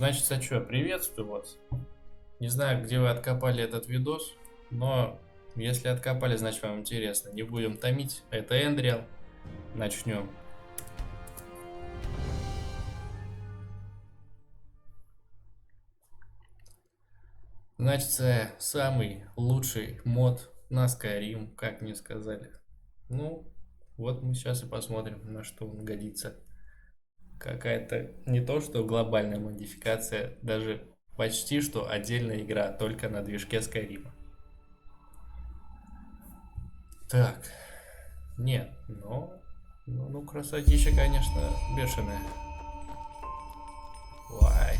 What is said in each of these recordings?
Значит, а что, приветствую вас. Не знаю, где вы откопали этот видос, но если откопали, значит вам интересно. Не будем томить. Это ENDERAL. Начнем. Значит, самый лучший мод на Skyrim, как мне сказали. Ну, вот мы сейчас и посмотрим, на что он годится. Какая-то не то, что глобальная модификация, даже почти что отдельная игра, только на движке Skyrim. Так, нет, ну, красотища, конечно, бешеная. Вай.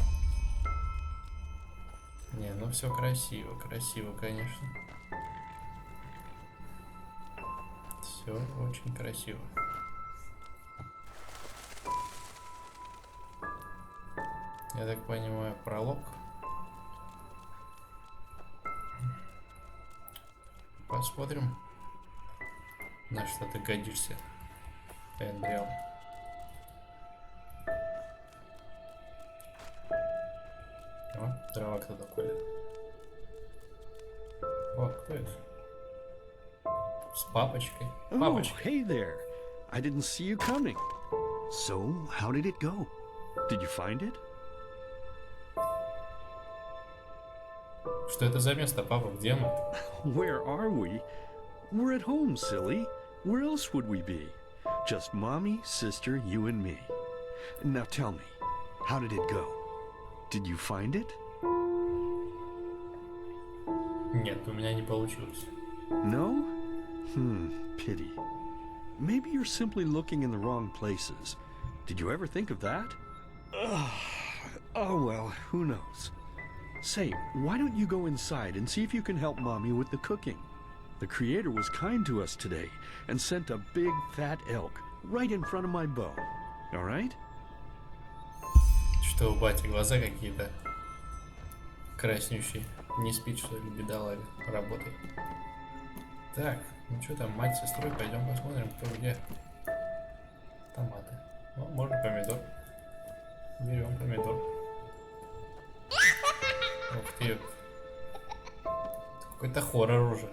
Не, ну все красиво, красиво, конечно. Все очень красиво. Я так понимаю, пролог. Посмотрим, на что ты годишься, ENDERAL. О, трава кто такой? О, кто это? С папочкой. Oh, Папочка. hey there. I didn't see you coming. So, how did it go? Did you find it? Что это за место, папа? Где мы? Where are we? We're at home, silly. Where else would we be? Just mommy, sister, you and me. Now tell me, how did it go? Did you find it? Нет, у меня не получилось. No? Pity. Maybe you're simply looking in the wrong places. Did you ever think of that? Oh well, who knows? Say, why don't you go inside and see if you can help Mommy with the cooking? The Creator was kind to us today and sent a big fat elk right in front of my bow. All right? Что у бати глаза какие-то краснющие. Не спит, что ли, бедолага. Работает. Так, ну что там, мать с сестрой, пойдем посмотрим, кто где. Томаты. Ну, можно помидор. Берем помидор. Ух ты. Какой-то хоррор уже.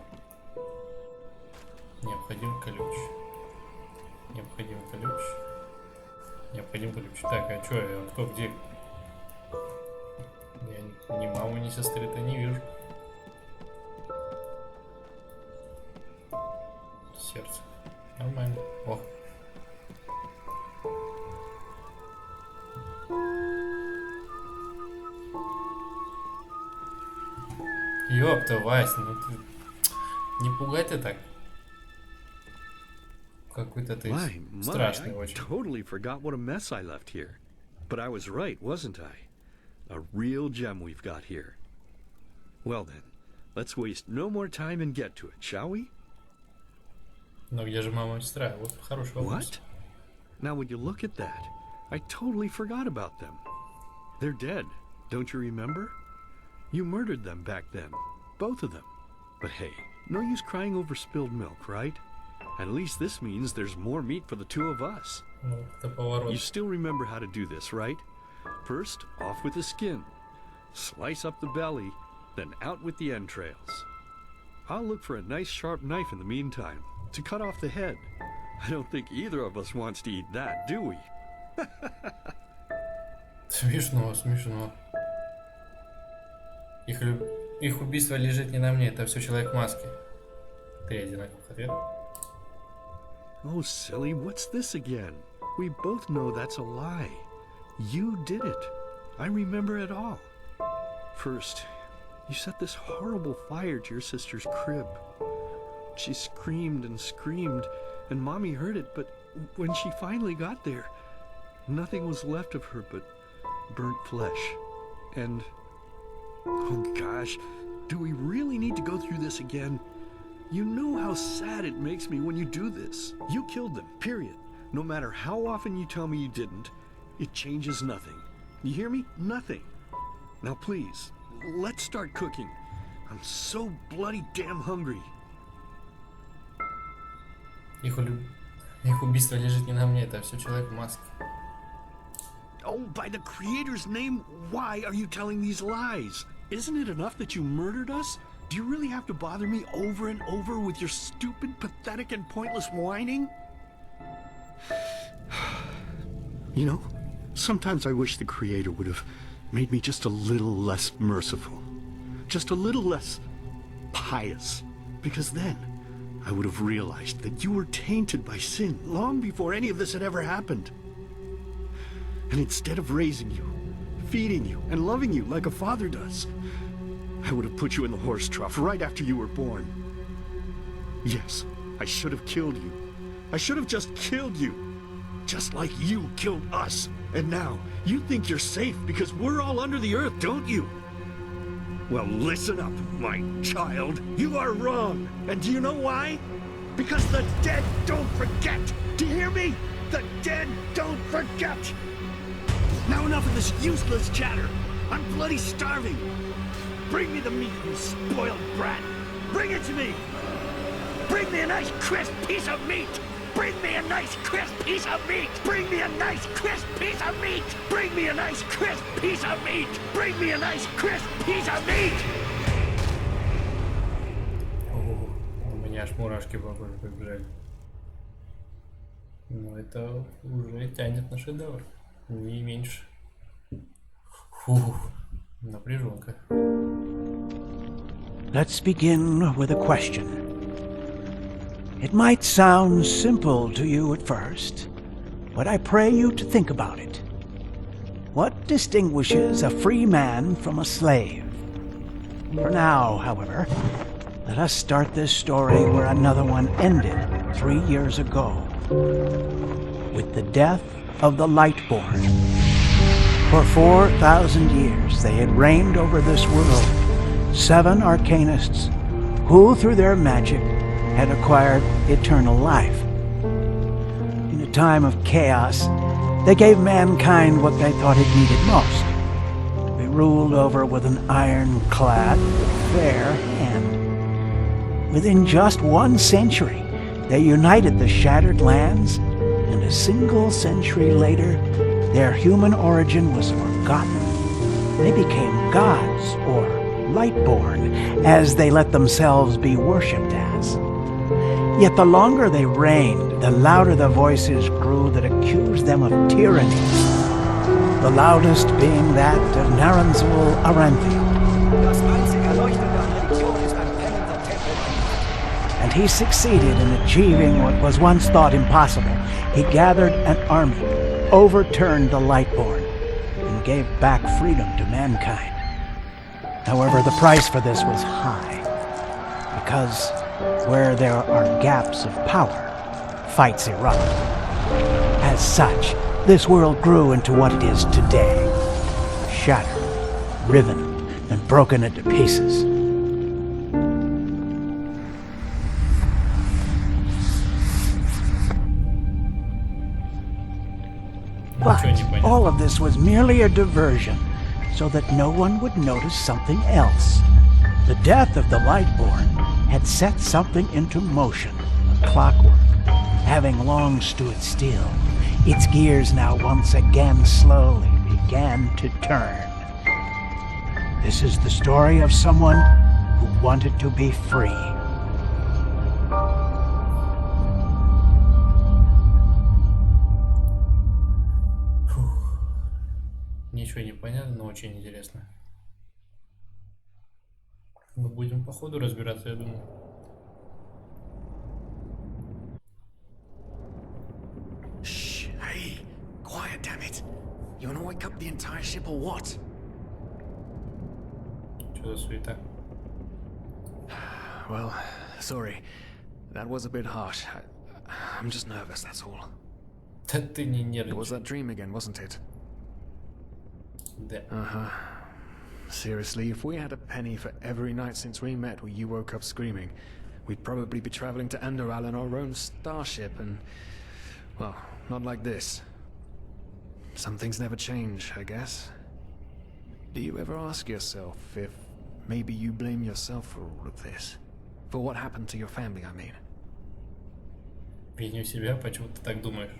Необходим ключ. Необходим ключ. Необходим ключ. Так, а что, кто где? Я ни мамы, ни сестры-то не вижу. Сердце. Нормально. О. Ёпта, Вась, ну ты... Не пугай ты так. Какой-то ты страшный I очень. totally forgot what a mess I left here. But I was right, wasn't I? A real gem we've got here. Well then, let's waste no more time and get to it, shall we? Но где же мама и сестра? Вот хороший вопрос. What? Now when you look at that, I totally forgot about them. They're dead, don't you remember? You murdered them back then, both of them. But hey, no use crying over spilled milk, right? At least this means there's more meat for the two of us. Ну, это поворот. You still remember how to do this, right? First, off with the skin. Slice up the belly, then out with the entrails. I'll look for a nice sharp knife in the meantime to cut off the head. I don't think either of us wants to eat that, do we? Смешно, смешно. Их убийство лежит не на мне, это все человек в маске. Три одинаковых ответа. Oh, silly, what's this again? We both know that's a lie. You did it. I remember it all. First, you set this horrible fire to your sister's crib. She screamed and screamed, and Mommy heard it, but when she finally got there, nothing was left of her but burnt flesh. And, oh gosh, do we really need to go through this again? You know how sad it makes me when you do this. You killed them, period. No matter how often you tell me you didn't, it changes nothing. You hear me? Nothing. Now please, let's start cooking. I'm so bloody damn hungry. Их убийство лежит не на мне, это все человек в маске. Oh, by the Creator's name, why are you telling these lies? Isn't it enough that you murdered us? Do you really have to bother me over and over with your stupid, pathetic, and pointless whining? You know, sometimes I wish the Creator would have made me just a little less merciful. Just a little less pious. Because then I would have realized that you were tainted by sin long before any of this had ever happened. And instead of raising you, feeding you, and loving you like a father does, I would have put you in the horse trough right after you were born. Yes, I should have killed you. I should have just killed you. Just like you killed us. And now, you think you're safe because we're all under the earth, don't you? Well, listen up, my child. You are wrong. And do you know why? Because the dead don't forget. Do you hear me? The dead don't forget. Now enough of this useless chatter. I'm bloody starving. Bring me the meat, you spoiled brat. Bring it to me. Bring me a nice crisp piece of meat. Bring me a nice crisp piece of meat. Bring me a nice crisp piece of meat. Bring me a nice crisp piece of meat. Bring me a nice crisp piece of meat. О, у меня аж мурашки по коже побежали. Ну, это уже тянет на шедевр. Не меньше. Фух, напряженка. Let's begin with a question. It might sound simple to you at first, but I pray you to think about it. What distinguishes a free man from a slave? For now, however, let us start this story where another one ended 3 years ago, with the death of the Lightborn. For 4,000 years they had reigned over this world, 7 arcanists who, through their magic, had acquired eternal life. In a time of chaos, they gave mankind what they thought it needed most, to be ruled over with an ironclad, fair hand. Within just 1 century, they united the shattered lands, and a single century later, their human origin was forgotten. They became gods, or Lightborn, as they let themselves be worshipped as. Yet the longer they reigned, the louder the voices grew that accused them of tyranny. The loudest being that of Naranzul Aranthi. And he succeeded in achieving what was once thought impossible. He gathered an army, overturned the Lightborn, and gave back freedom to mankind. However, the price for this was high, because where there are gaps of power, fights erupt. As such, this world grew into what it is today, shattered, riven, and broken into pieces. But all of this was merely a diversion, so that no one would notice something else. The death of the Lightborn had set something into motion, clockwork, having long stood still. Its gears now once again slowly began to turn. This is the story of someone who wanted to be free. Ничего не понятно, но очень интересно. Мы будем по ходу разбираться, я думаю. Shh, hey, quiet, damn it. You wanna wake up the entire ship or what? Что за суета? Well, sorry. That was a bit harsh. I'm just nervous, that's all. Да ты не It was нервничай. that dream again, wasn't it? Да. Uh-huh. Seriously, if we had a penny for every night since we met where you woke up screaming, we'd probably be traveling to ENDERAL in our own starship and... well, not like this. Some things never change, I guess. Do you ever ask yourself if maybe you blame yourself for all of this? For what happened to your family, I mean? Виню себя, почему ты так думаешь?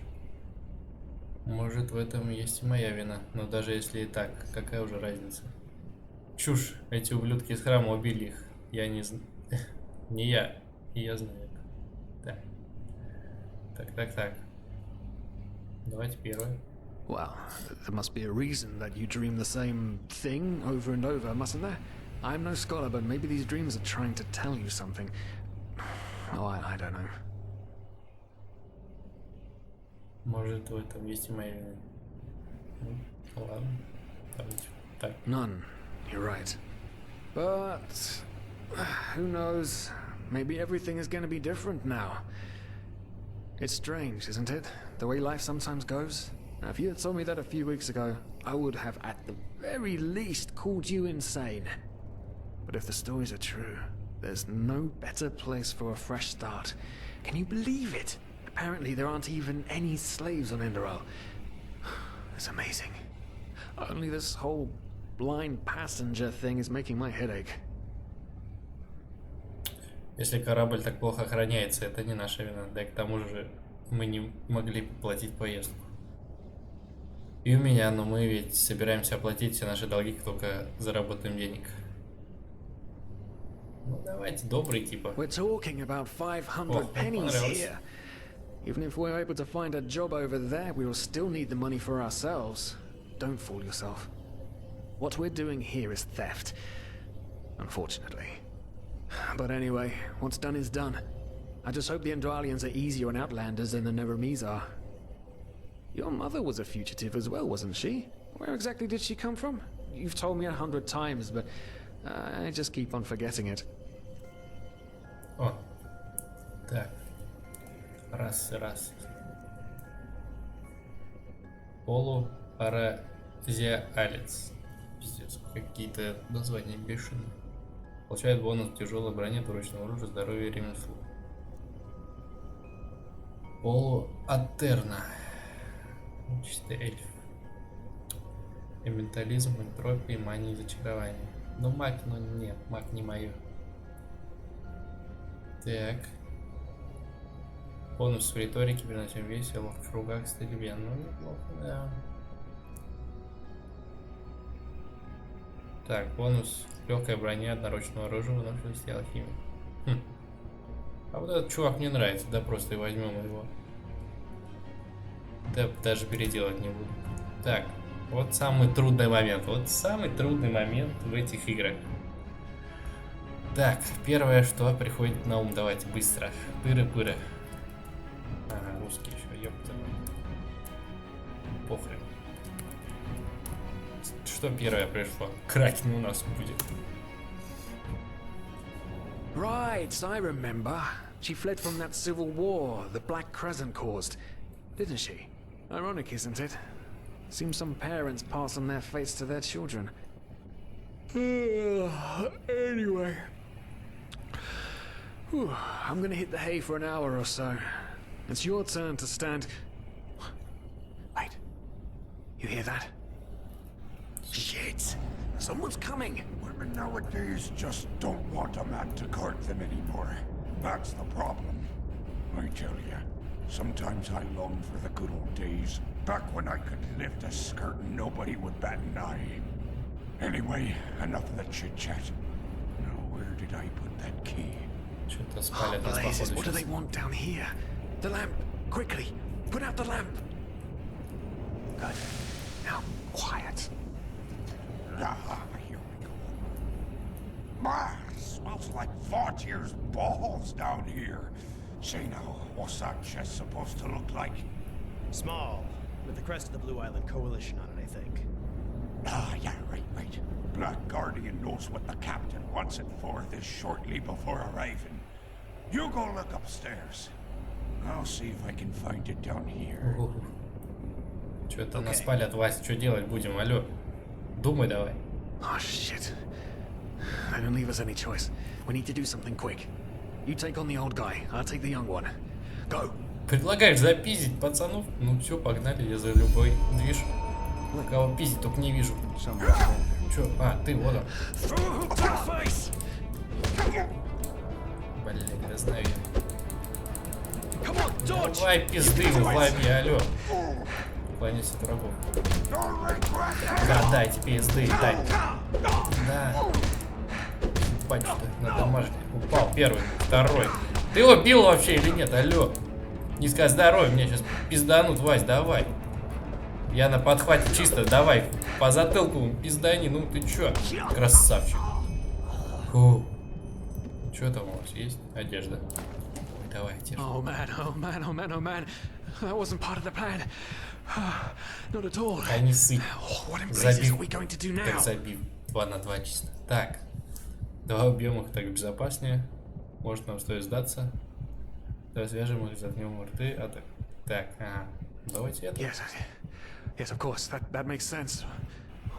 Может, в этом есть и моя вина, но даже если и так, какая уже разница? Чушь, эти ублюдки из храма убили их. Я не знаю. Не я, и я знаю это. Так. Давайте первое. Well, there must be a reason that you dream the same thing over and over, mustn't there? I'm no scholar, but maybe these dreams are trying to tell you something. Oh, I don't know. Может, в этом есть и моя вина. Ну, ладно. Давайте. Так. None. You're right. But who knows? Maybe everything is going to be different now. It's strange, isn't it? The way life sometimes goes. Now, if you had told me that a few weeks ago, I would have at the very least called you insane. But if the stories are true, there's no better place for a fresh start. Can you believe it? Apparently there aren't even any slaves on ENDERAL. It's amazing. Only this whole blind passenger thing is making my head ache. Если корабль так плохо охраняется, это не наша вина. Да и к тому же мы не могли платить поездку. И у меня, но мы ведь собираемся оплатить все наши долги, как только заработаем денег. Ну давайте, добрый типа. We're talking about 500 pennies here. Even if we're able to find a job over there, we will still need the money for ourselves. Don't fool yourself. What we're doing here is theft. Unfortunately. But anyway, what's done is done. I just hope the Enderalians are easier on Outlanders than the Neremes are. Your mother was a fugitive as well, wasn't she? Where exactly did she come from? You've told me 100 times, but I just keep on forgetting it. О, так. Раз. Полупаразиалец. Пиздец, какие-то названия бешеные. Получает бонус тяжелой брони, двуручного оружия, здоровья и ремеслу. Полуатерна. Чистый эльф. И ментализм, энтропия, мания и зачарование. Ну маг, но нет, маг не мое. Так. Бонус в риторике, переносим весело, в кругах, стрельбе. Ну, неплохо, да. Так, бонус легкая броня, одноручного оружия, выносливость и алхимия. А вот этот чувак мне нравится, да просто и возьмем его. Да даже переделать не буду. Так, вот самый трудный момент. Вот самый трудный момент в этих играх. Так, первое, что приходит на ум, давайте быстро. Пыры-пыры. Ага, русский еще, ёпта. Похрен. Что первое пришло? Кракен у нас будет. Right, I remember. She fled from that civil war the Black Crescent caused, didn't she? Ironic, isn't it? Seems some parents pass on their fates to their children. Anyway. Whew, I'm gonna hit the hay for an hour or so. It's your turn to stand... Wait. You hear that? Shit! Someone's coming! Women nowadays just don't want a man to guard them anymore. That's the problem. I tell you, sometimes I long for the good old days, back when I could lift a skirt and nobody would bat an eye. Anyway, enough of the chit-chat. Now, where did I put that key? Что-то Oh, спалят нас, blazes, походу, what do they сейчас. want down here? The lamp! Quickly! Put out the lamp! Good. Now, quiet. Ah, here we go. Ah, smells like Vaughtier's balls down here. Say now, what's that chest supposed to look like? Small, with the crest of the Blue Island Coalition on it, I think. Ah, yeah, right. Black Guardian knows what the captain wants it for this shortly before arriving. You go look upstairs. I'll see if I can find it down here. Что-то нас палят, Вась, что делать будем, алло? Думай давай. Oh, shit. They don't leave us any choice. We need to do something quick. You take on the old guy, I'll take the young one. Go! Предлагаешь запиздить пацанов? Ну все, погнали, я за любой движ. Кого пиздить, только не вижу. Че? А, ты, вот он. Блин, я знаю я. Давай пизды в лови, алло. уклонись от врагов. Да, дайте пизды, дай. Да. Ебать-то, надамажили. Упал первый, второй. Ты его бил вообще или нет? Алло. Низкое здоровье, мне сейчас пизданут, Вась, давай. Я на подхвате чисто, давай. По затылку пиздани, ну ты чё? Красавчик. Фу. Что там у вас есть? Одежда. Ой, давай, одежда. Oh man, oh man, oh man, oh man. That wasn't part of the plan. Not at all. А не сыпь. What in blazes Забил. are we going to do Как now? забил. 2 на 2 чисто. Так. Два объемах так безопаснее. Может, нам стоит сдаться. Да, свяжем их, заткнем рты. А так. Так, ага. Давайте это. Yes, of course. That makes sense.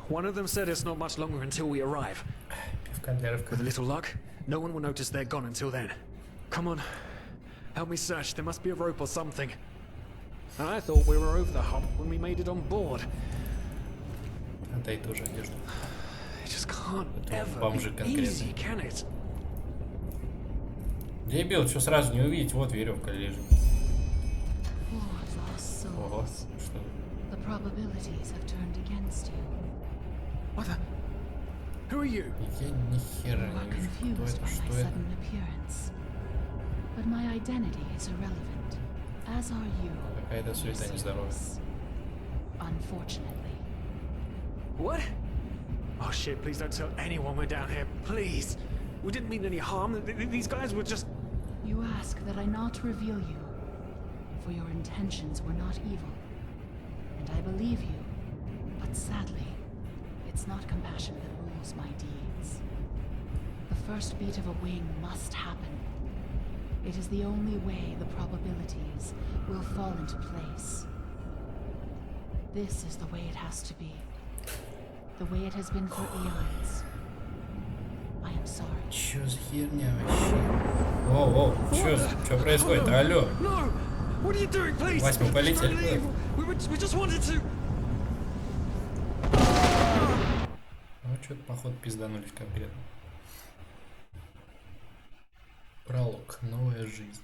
One of them said it's not much longer until we arrive. Пивка для рывка. With a little luck, no one will notice they're gone until then. Come on. Help me search. There must be a rope or something. I thought we were over the hump when we made it on board. Отдай тоже одежду. It just can't Это ever бомжи be конкретно. easy, can it? Дебил, что сразу не увидеть? Вот веревка лежит. Ого, что? The probabilities have turned against you. What the? Who are you? Я ни хера You are не вижу. Кто confused это? by my Что это? sudden appearance. But my identity is irrelevant, as are you. Какая-то суета нездоровая. Unfortunately. What? Oh shit, please don't tell anyone we're down here, please. We didn't mean any harm. These guys were just... You ask that I not reveal you, for your intentions were not evil. And I believe you, but sadly, it's not compassion that rules my deeds. The first beat of a wing must happen. It is the only way the probabilities will fall into place. This is the way it has to be. The way it has been for eons. I am sorry. Чё за херня вообще? Оу, чё происходит? Алло. No! What are you doing, please? Вась, мы полетели. Just leave. We just wanted to... Ну, что-то, походу, пизданулись конкретно. Пролог. Новая жизнь.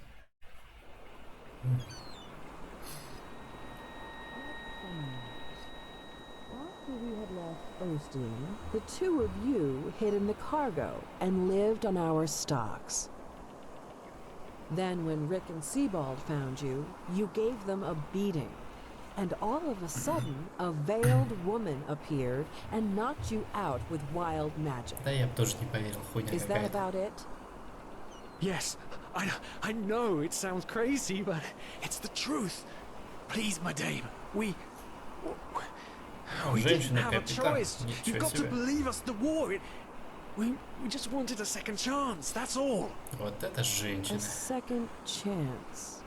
After we had left Osteen, the two of you hid in the cargo and lived on our stocks. Then when Rick and Sebald found you, you gave them a beating. And all of a sudden, a veiled woman appeared and knocked you out with wild magic. Да я бы тоже не поверил, хуйня Is that какая-то. about it? Yes, I know it sounds crazy, but it's the truth. Please, my dame, we didn't Женщина have a капитан. choice. You've Ничего got to себе. believe us. The war, we just wanted a second chance. That's all. Вот это A женщина. second chance.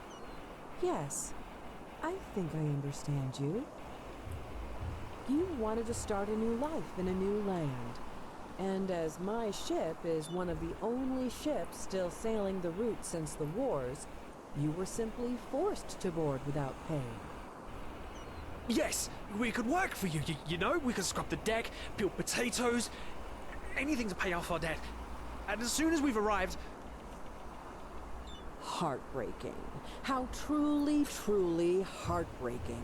Yes, I think I understand you. You wanted to start a new life in a new land. And as my ship is one of the only ships still sailing the route since the wars, you were simply forced to board without pay. Yes, we could work for you. You know, we could scrub the deck, peel potatoes, anything to pay off our debt. And as soon as we've arrived, Heartbreaking. How truly, truly heartbreaking.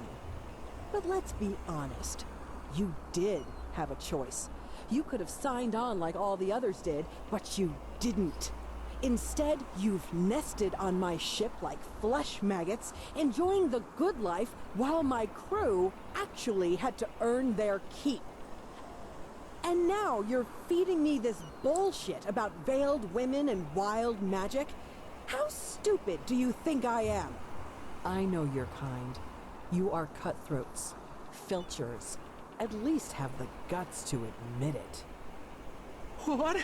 But let's be honest. You did have a choice. You could have signed on like all the others did, but you didn't. Instead, you've nested on my ship like flesh maggots, enjoying the good life while my crew actually had to earn their keep. And now you're feeding me this bullshit about veiled women and wild magic? How stupid do you think I am? I know your kind. You are cutthroats, filchers. At least have the guts to admit it. what?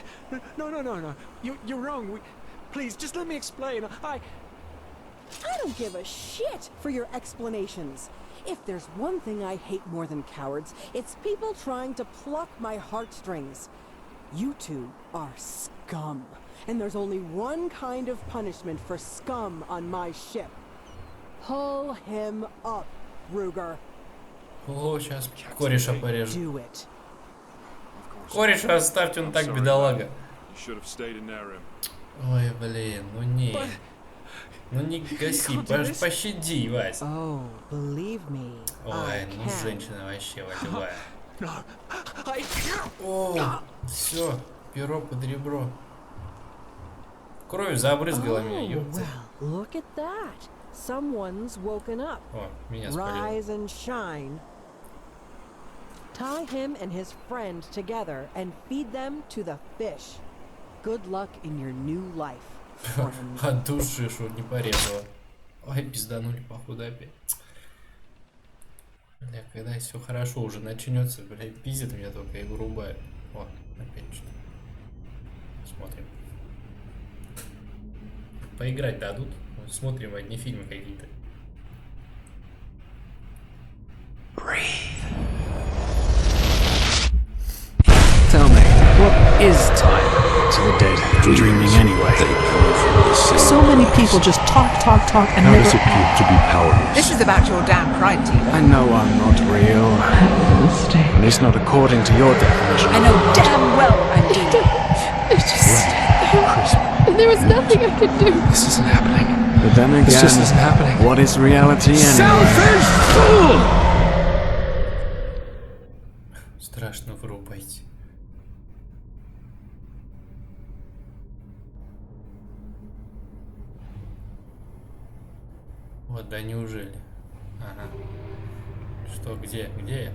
No. You're wrong. Please, just let me explain. I don't give a shit for your explanations. If there's one thing I hate more than cowards, it's people trying to pluck my heartstrings. You two are scum. And there's only one kind of punishment for scum on my ship. Pull him up, Ruger. О, сейчас кореша порежу. Do it. Кореша оставьте, он так бедолага. You should have stayed in their room. Ой, блин, ну не. Ну не гаси, пощади, Вась. Oh, believe me, I Ой, ну can. женщина вообще волевая. No, I... О, все, перо под ребро. Кровью забрызгала меня, Oh, ёпта. well, look at that. Someone's woken up. О, меня спалило. Rise and shine. Tie him and his friend together and feed them to the fish. Good luck in your new life, friend. От души, что не порезала. Ой, пизданули, походу, опять. Бля, когда все хорошо уже начнется, бля, пиздит меня только и вырубает. О, опять что-то. Смотрим. Поиграть дадут? Вот смотрим одни фильмы какие-то. Tell me, what is time to the dead and dreaming anyway? So many people just talk, and How never... does it feel to be powerless? This is about your damn pride, Tina. I know I'm not real. At least not according to your definition. I know damn well I'm Tina. It's just... There was nothing I could do. This isn't happening. But then again, This just isn't happening. What is reality anyway? Selfish fool! Страшно вырубайте. Вот, да неужели? Ага. Что, где? Где я?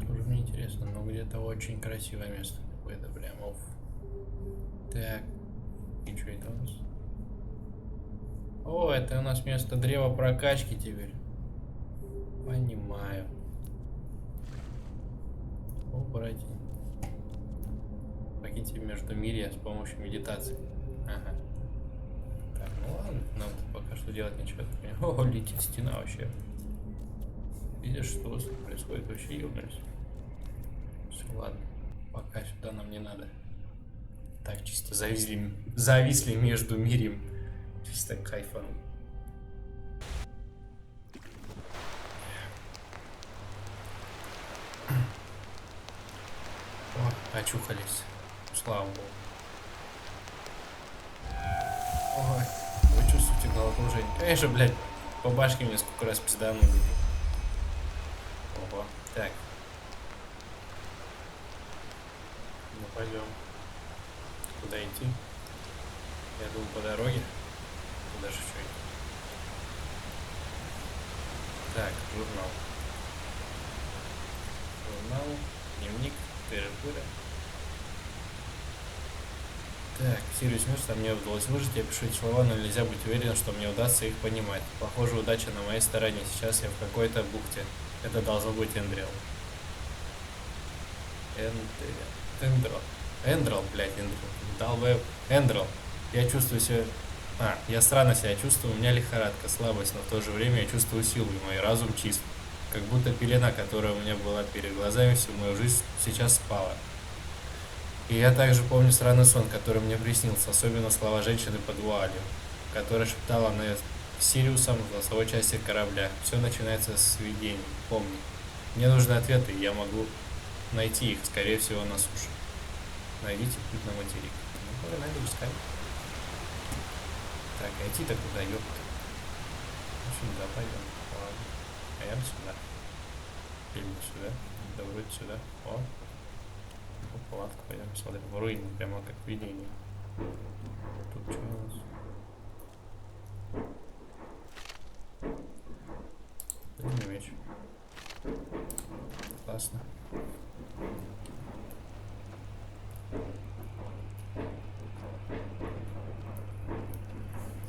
Тоже мне интересно, но где-то очень красивое место. Какое-то прям оф. Так. И что это у нас? О, это у нас место древа прокачки теперь. Понимаю. О, братья. Покиньте междумирье с помощью медитации. Ага. Так, ну ладно, нам тут пока что делать нечего. О, летит стена вообще. Видишь, что происходит, вообще ёбнулись. Все, ладно. Пока сюда нам не надо. Так, чисто зависли между мирем. Чисто кайфом. О, очухались. Слава богу. Ой, вы чувствуете головокружение? Конечно, блядь, по башке мне сколько раз пизданули. Ого, так. Ну, пойдем. Куда идти? Я думаю, по дороге. Куда же что идти? Так, журнал. Журнал, дневник, тыры-пыры. Так, Сириус, что мне удалось выжить, я пишу эти слова, но нельзя быть уверенным, что мне удастся их понимать. Похоже, удача на моей стороне. Сейчас я в какой-то бухте. Это должно быть Эндерал. Эндерал, блядь, Эндерал. Эндерал. Я чувствую себя... я странно себя чувствую, у меня лихорадка, слабость, но в то же время я чувствую силу, и мой разум чист. Как будто пелена, которая у меня была перед глазами всю мою жизнь, сейчас спала. И я также помню странный сон, который мне приснился, особенно слова женщины под вуалью, которая шептала на Сириусом в голосовой части корабля. Все начинается с видений, помни. Мне нужны ответы, и я могу найти их, скорее всего, на суше. Найдите путь на материк. Ну, куда найду, искать. Так, а идти-то куда, ёпта? В общем, да, пойдем. Ладно. Пойдем сюда. Или сюда. Да, вроде сюда. О. Палатку пойдем посмотрим. В руине, прямо как видение. Тут что у нас? Длинный меч. Классно.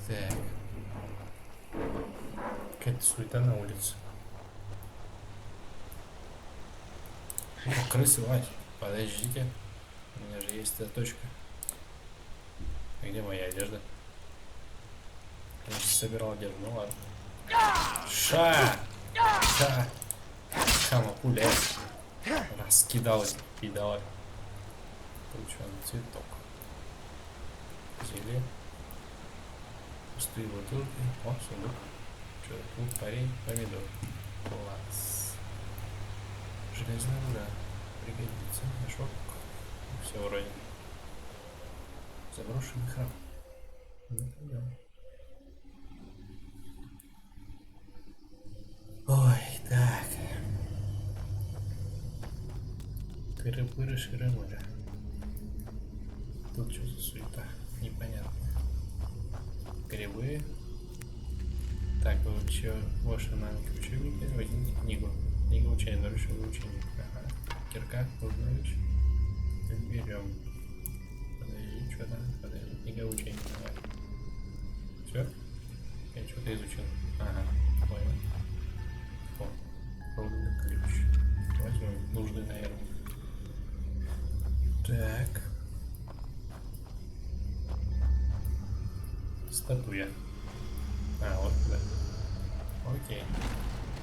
Так. Какая-то суета на улице. О, крысы, Вась. Подождите. У меня же есть эта точка. А где моя одежда? Я же собирал одежду. Ну ладно. Ша! Шама пуля. Раскидал эти пидалы. Получен цветок. Зелье. Пустые бутылки. О, сундук. Что это? Лук, парень, помидор. Класс. Железная рука. Пригодится. Мешок. Все вроде. Заброшенный храм. Ну, пойдем. Ширы-пыры, ширы-мыры. Тут что за суета? Непонятно. Грибы. Так, выучил ваши навыки учебника. Возьмите книгу. Книга учения, нарушил ученик. Ага. Кирка, Кузнович. Берем. Подожди, что там? Подожди. Книга учения. Давай. Все? Я что-то изучил. Ага, понял. О, рудный ключ. Возьмем. Нужный, наверное. Так. Статуя. А, вот туда. Окей.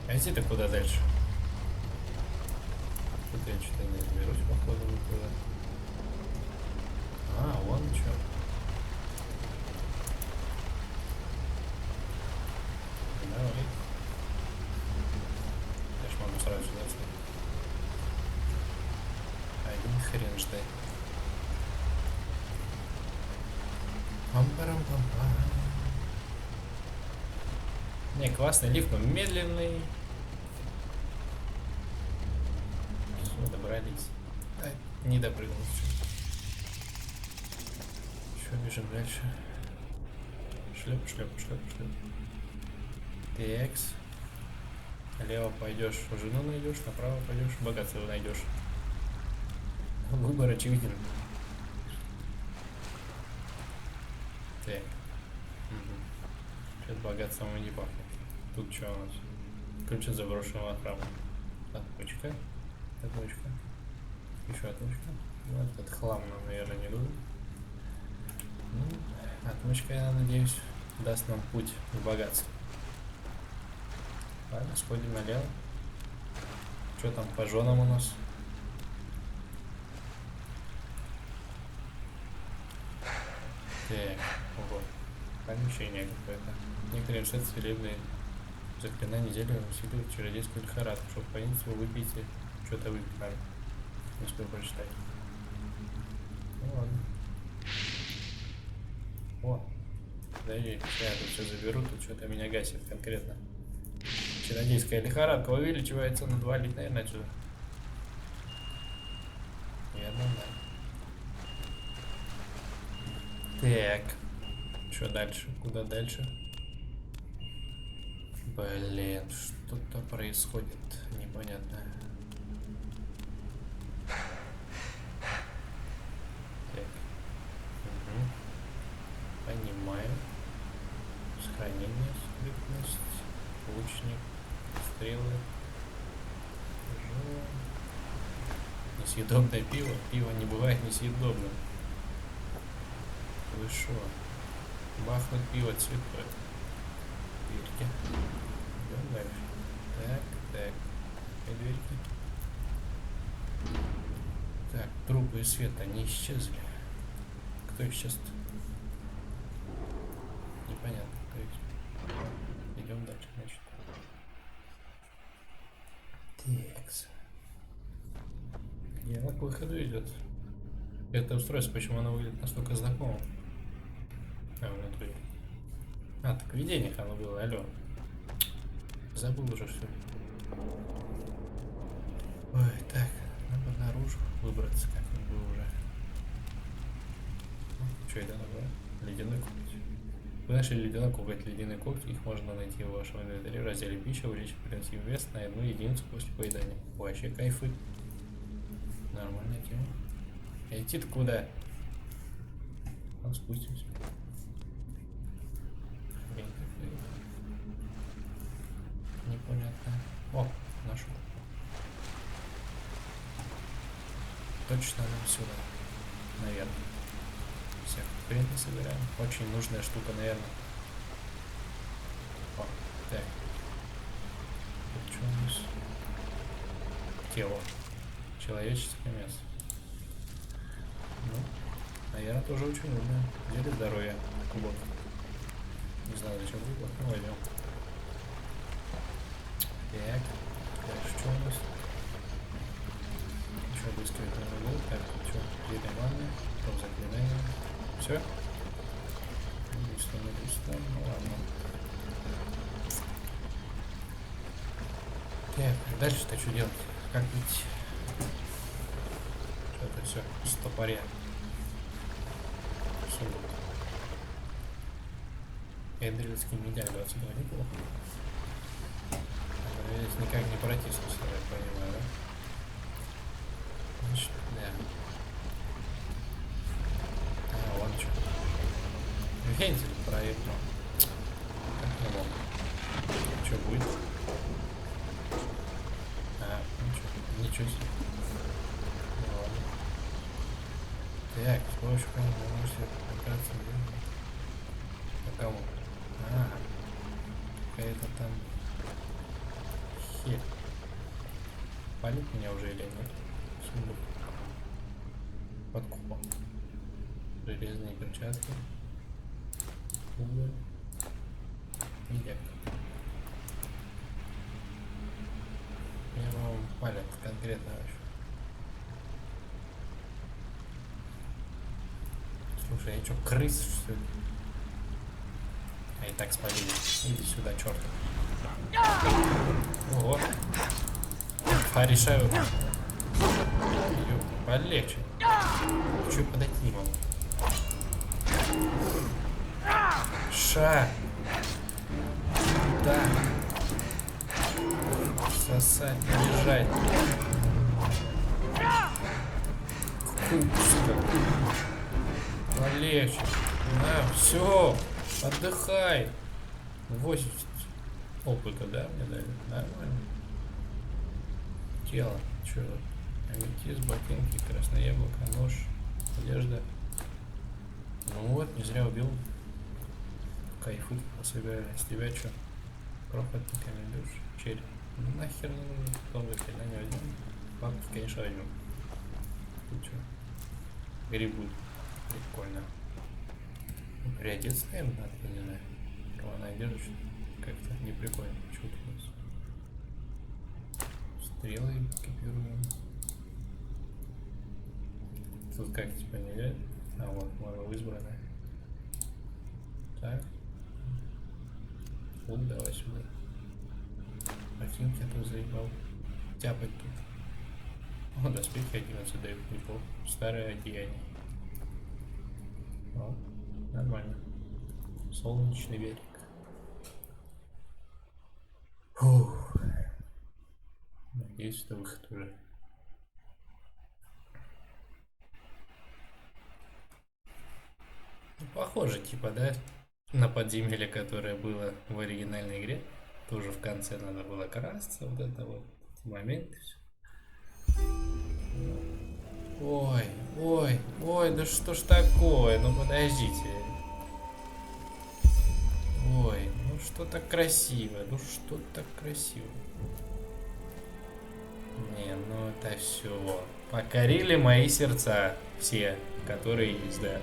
А идти-то куда дальше? Тут я что-то не разберусь, походу, никуда. А, вон что. Давай. Я ж могу сразу сюда встать. Один хрен ждать. Пам-парам-пам-пам. Не, классный лифт, но медленный. Все, добрались. А, не допрыгнул. Еще бежим дальше. Шлеп, шлеп, шлеп, шлеп. Текс. Налево пойдешь, жену найдешь, направо пойдешь, богатство найдешь. Выбор очевиден. Так. Угу. Сейчас богатством и не пахнет. Тут что у нас? Ключ от заброшенного храма. Отмычка. Отмычка. Еще отмычка. Ну, этот хлам нам, наверное, не нужен. Ну, отмычка, я надеюсь, даст нам путь к богатству. Ладно, сходим налево. Что там по женам у нас? Так, ого. Помещение какое-то. Некоторые рецепты целебные заклинания зелья усиливают чародейскую лихорадку. Чтобы понять его, выпейте. Что-то выпить надо. Не успел прочитать. Ну ладно. О, подожди, я тут все заберу, тут что-то меня гасит конкретно. Чародейская лихорадка увеличивается на 2 литра, наверное, отсюда. Верно, да. Так. Что дальше? Куда дальше? Блин, что-то происходит непонятно. Так. Угу. Понимаю. Сохранение, скрытность, лучник, стрелы. Несъедобное пиво. Пиво не бывает несъедобным. Вы шо? Бахнуть пиво цветное. Дверьки. Идем дальше. Так, так. И дверьки. Так, трубы и свет, они исчезли. Кто исчез-то? Непонятно, кто исчез. Идем дальше, значит. Текс. Где она к выходу идет? Это устройство, почему оно выглядит настолько знакомым? А, внутри. А, так в видениях оно было, алло. Забыл уже все. Ой, так, надо наружу выбраться как-нибудь уже. Что это такое? Ледяной коготь. Вы нашли ледяной коготь, ледяные когти, их можно найти в вашем инвентаре в разделе пища, увеличить приносим вес на 1 единицу после поедания. Вообще кайфы. Нормальная тема. А идти-то куда? Он спустимся. Непонятно. О, нашел. Точно нам сюда. Наверное. Всех принты собираем. Очень нужная штука, наверное. О, так. Тут что у нас? Тело. Человеческое мясо. Ну, наверное, тоже очень нужно. Зелье здоровья. Кубок. Не знаю, зачем кубок, но возьмем. Так. Дальше что у нас? Еще быстро это не было. Так, что? Зелье ванны. Потом заклинание. Все? Быстро, не быстро. Ну ладно. Так, дальше-то что делать? Как быть? Все, стопоря. Эндерильский медиа 22, неплохо. Я здесь никак не протиснулся, я понимаю, да? Значит, да. А, вон что. Вентиль проехал. Как не мог. Что будет? А, ничего себе. Ну ладно. Так, с помощью кого вы можете операция делать? По кому? А, какая-то там херь. Палит меня уже или нет? Сундук. Под купом. Железные перчатки. Уголь. Медяк. Меня, по-моему, палят конкретно вообще. Слушай, я что, крыс, что ли? А и так спалили. Иди сюда, черт. Ого. Порешаю. Полегче. Чё подойти не могу? Ша. Да. Сосать, лежать. Кукушка. Полегче. На, все. Отдыхай. 80 опыта, да, мне дали? Нормально. Тело. Чё? Аметист, ботинки, красное яблоко, нож, одежда. Ну вот, не зря убил. Кайфуй, пособирали. С тебя что? Проходниками душ, череп. Ну нахер не нужно, потом когда не возьмем. Бабки, конечно, возьмем. Тут что? Грибы. Прикольно. Ну, приодеться, наверное, надо, я не знаю. Рваная одежда, как-то не прикольно. Что тут у нас? Стрелы копируем. Тут как типа нельзя? А вот, можно в избранное. Так. Вот, давай сюда. Ботинки, а то заебал. Тяпать тут. О, доспехи 11 дают, неплохо. Старое одеяние. О, нормально. Солнечный берег. Фух. Надеюсь, это выход уже. Ну, похоже, типа, да, на подземелье, которое было в оригинальной игре. Тоже в конце надо было красться, вот это вот моменты. Ой, ой, ой, да что ж такое? Ну подождите. Ой, ну что так красиво? Ну что так красиво? Не, ну это все. Покорили мои сердца. Все, которые есть, да.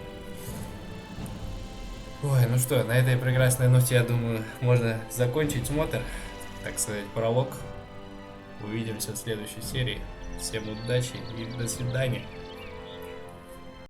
Ой, ну что, на этой прекрасной ноте, я думаю, можно закончить смотр. Так сказать, пролог. Увидимся в следующей серии. Всем удачи и до свидания.